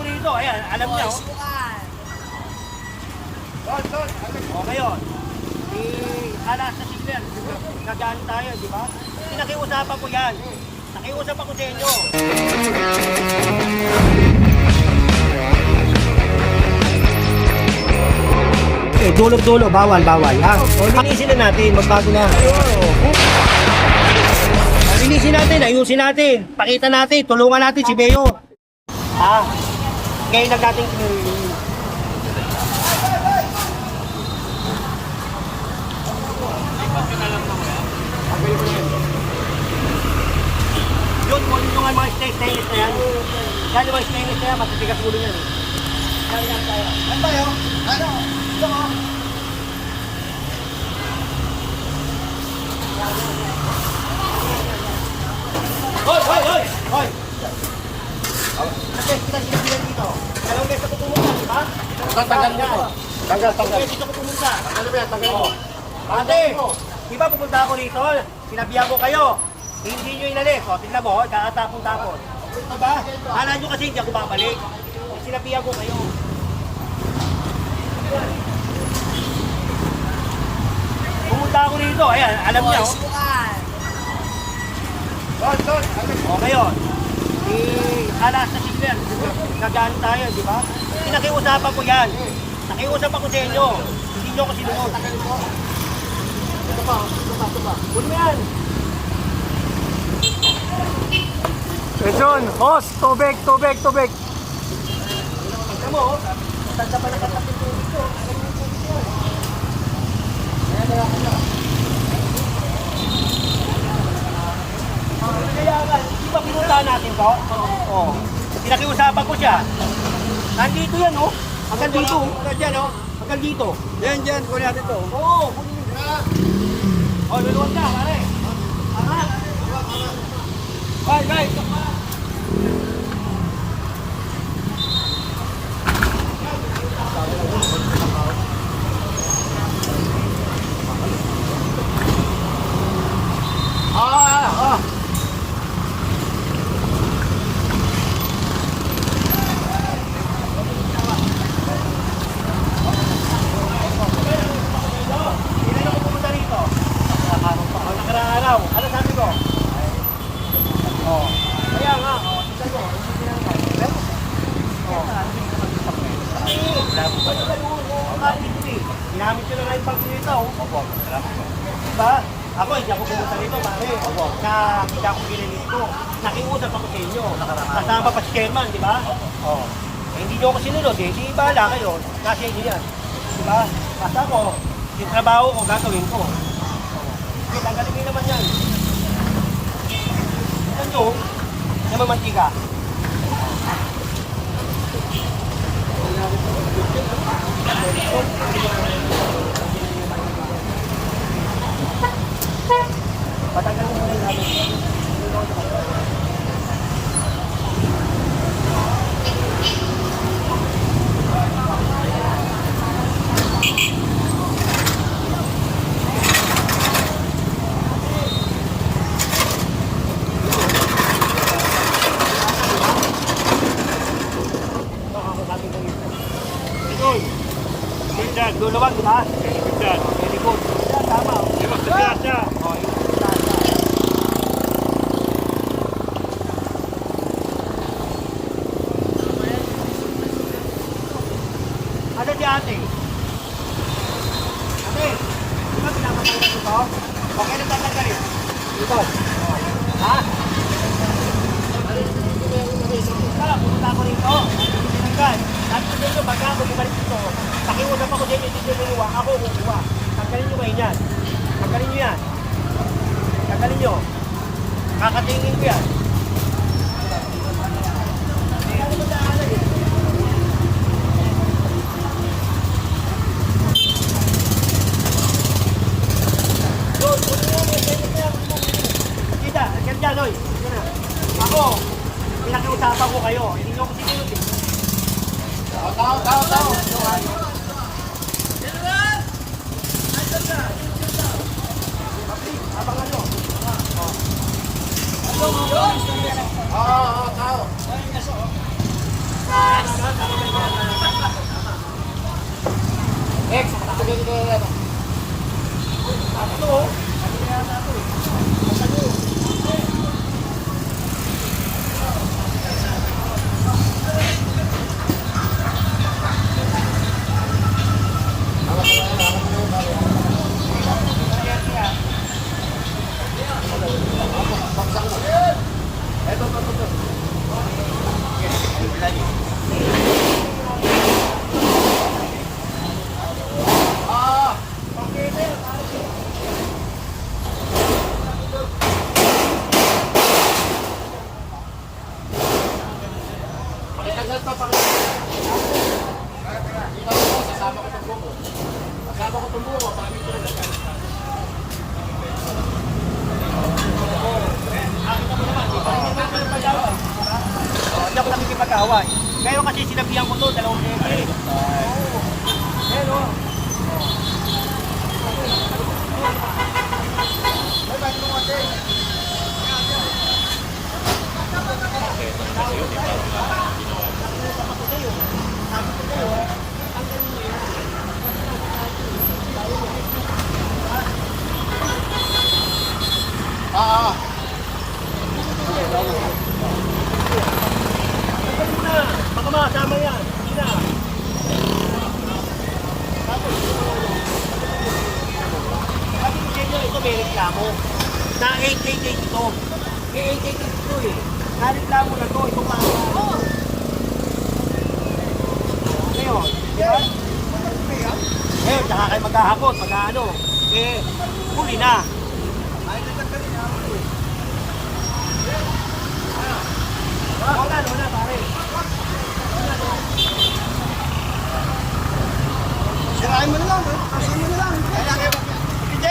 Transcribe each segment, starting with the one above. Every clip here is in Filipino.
dito. Ayan, alam niya. O ngayon, alas sa sigler, gagaan tayo, di ba? Nakiusapan ko yan. Nakiusap ako sa inyo. Eh, dulo-dulo, bawal, ha? Linisin na natin, magbago na. Linisin natin, ayusin natin, pakita natin, tulungan natin si Beo. Ha? Ngayon lang natin kinilinis. Yun, kung yung mga stainless na yan. Yan yung mga stainless na yan, matitigas ulo yan. Yan tayo. Ano tayo? Ano? Ito o. Hoy! Kasi kita sinabihan dito. Dalawang beses ako pumunta, di ba? Tanggal mo ito. Tanggal. Dito ako pumunta. Tanggal mo. Ate, di ba pupunta ako dito? Sinabihan ko kayo. Hindi nyo inalis. O, tignan mo, kakatapon-tapon. Diba? Hala nyo kasi hindi ako babalik. Sinabihan ko kayo. Pumunta ako dito. Ayan, alam niya. O, ngayon. Alas sa sigler. Gagaan tayo, di ba? Nakiusapan ko yan. Nakiusap ako sa inyo. Hindi nyo ako sinunod. Ito pa. Huwag mo yan. John, host, tubig. Tignan mo, tanda pa nakatapit ko dito. Kaya nga, di ba pinuntahan natin to? Oo. Pinakiusapan ko siya. Nandito yan, oh. Hanggang dito. Hanggang dito. Yan, kunin natin ito. Oo, kunin mo. Oh, luluwag ka, pare. Aha. Guys. Ano sabi ko? Oh. Kaya nga, oh, tignan mo. Ginamit ko na nga yung pag-dito. Opo, salamat po. Diba? Ako, hindi ako pumunta dito, pare. Na hindi ako ginilis ko. Nakiusap ako sa inyo. Kasama pa si chairman, di ba? Oh. Eh, hindi nyo ako sinunod eh. Di bahala kayo. Kasi hindi yan. Diba? Basta ako, yung trabaho ko, gagawin ko. Okay, tanggalin nyo naman yan. Yan yung namamantika. Patanggalin mo rin natin. Luluwag, di ba? Very good. Yan, tama. Iwas sa piyasa. O, iwas sa piyasa. Ano di ate? Ate, di ba pinapatanggal ito? Okay na tatanggalin. Ito. Ha? Pumunta ako rito. Tinanggal. Sabi ko dito, baka ako bumalik dito. Pakiusap ako dito, hindi nyo ako kukuha. Tanggalin nyo ngayon yan. Tanggalin nyo yan. Tanggalin nyo. Kakatingin ko yan. Kita, agad dyan, oy. Ako, pinakiusapan ko kayo. Hindi nyo ako sinunod eh. Tao. Abangan nyo. Tao. Pakitagal pa, pakitagal. Dito ako, sasama ko itong buko. Sasama ko itong buko, pakitagal ko na dyan. Nakita mo naman, di ba? Hindi ako nakikipag-away. Ngayon kasi sinabihan ko to, 2 beses. Pero, baka makasama yan. Hindi na. Sabi ko sa inyo, ito may reklamo. Na 888 ito. May 888 ito eh. Nareklamo na to. Itong mga... Ngayon, di ba? Ngayon, tsaka kayo maghahakot, mag-ano. Eh, huli na. Wala pare. Sirain mo na lang, kasi mo na lang. Kaya kayo PJ!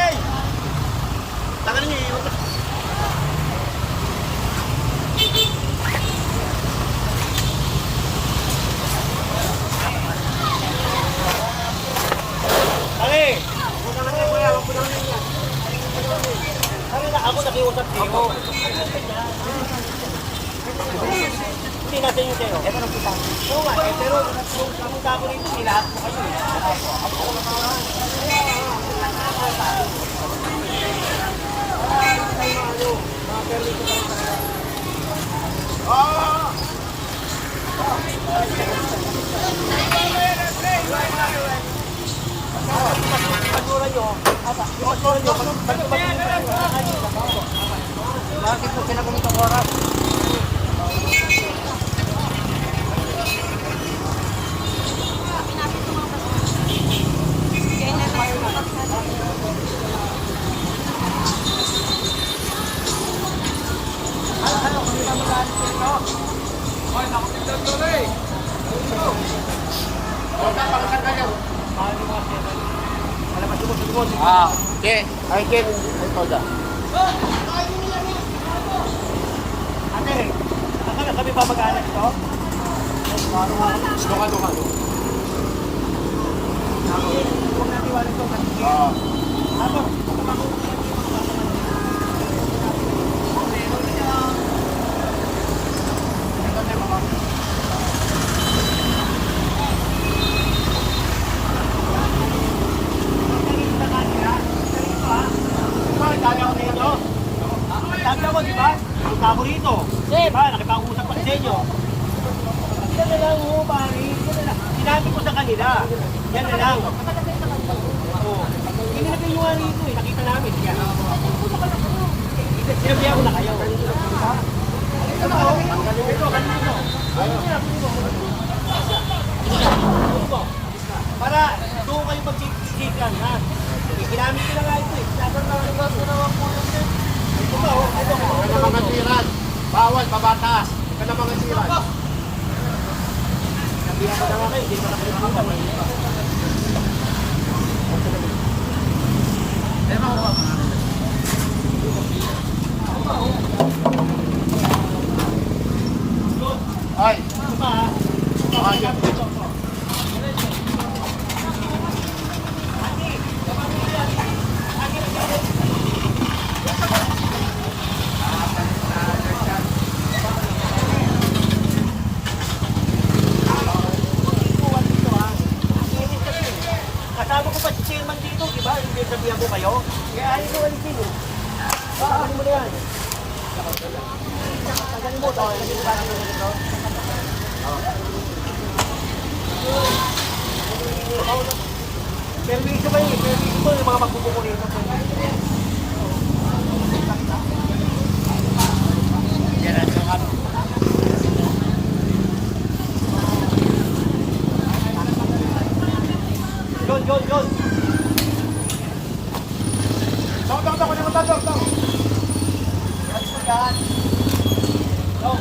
Tagal niyo yun. Ale! Ako nakiusap sa'yo. Hindi natin yung sa'yo. Ito nang kita. Oo nga, pero kung kamunta ko rito, nilahat ko kayo. Bakit po kinagamit ang oras? Okay. I can hold on. Ate, akala kami ba mag-aanap ito? Doka. Huwag natin iwanan ito. Ako. Sabi ako, di ba? Punta ako rito. Di ba? Nakipag-usap pa sa inyo. Yan na lang, pare. Sinabi ko sa kanila. Yan na lang. Hindi na kayo nga rito eh. Nakita namin. Sinabihan ko na kayo. Para doon kayo mag-chichikan, ha? Ginamit ko na nga ito eh. Sinabi na po yun. Ka na mga siran. Bawal, pabatas. Ka na mga siran. Sabihan ko na nga kayo, hindi ko na kayo pumunta. Ay! Kasama ko pa si Chairman sinabihan ko kayo? Kaya ayaw ko alisin eh. Tanggalin mo na yan. Tanggalin mo ito. Tanggalin mo ba ito? Permiso kayo eh. Permiso ko yung mga magbubuko rito. Yun. Tong. Alis mo yan. Tong.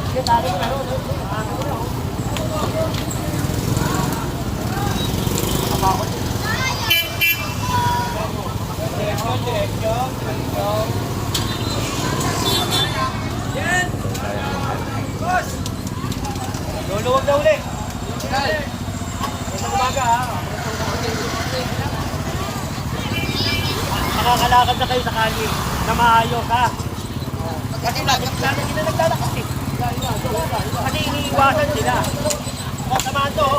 Sige, tali mo na. Direksyon. Yan! Boss! Luluwag na uli. Isang umaga ha. Makakalakad na kayo sa kali na maayos ha. Kasi lagi na naglalakad eh. Kasi iniiwasan sila. O, samahan to.